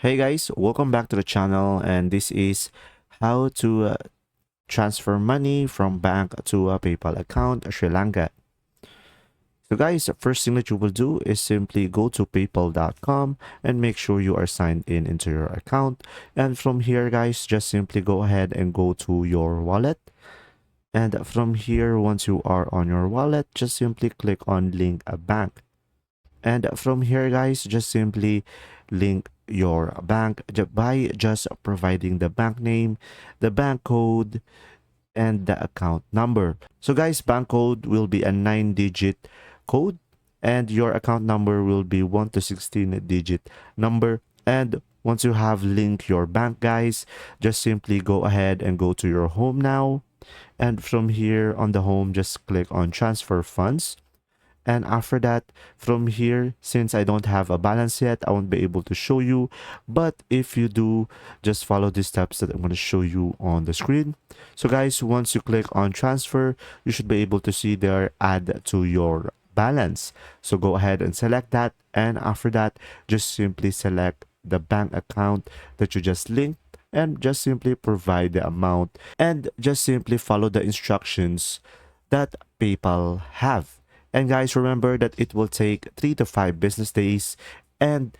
Hey guys, welcome back to the channel, and this is how to transfer money from bank to a PayPal account Sri Lanka. So guys, the first thing that you will do is simply go to paypal.com and make sure you are signed in into your account. And from here guys, just simply go ahead and go to your wallet. And from here, once you are on your wallet, just simply click on link a bank. And from here, guys, just simply link your bank by just providing the bank name, the bank code, and the account number. So guys, bank code will be a 9-digit code, and your account number will be 1 to 16-digit number. And once you have linked your bank, guys, just simply go ahead and go to your home now. And from here on the home, just click on transfer funds. And after that, from here, since I don't have a balance yet, I won't be able to show you. But if you do, just follow the steps that I'm going to show you on the screen. So guys, once you click on transfer, you should be able to see there add to your balance. So go ahead and select that. And after that, just simply select the bank account that you just linked and just simply provide the amount and just simply follow the instructions that PayPal have. And guys, remember that it will take 3 to 5 business days and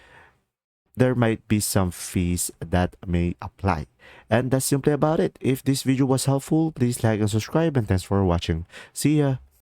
there might be some fees that may apply. And that's simply about it. If this video was helpful, please like and subscribe, and thanks for watching. See ya!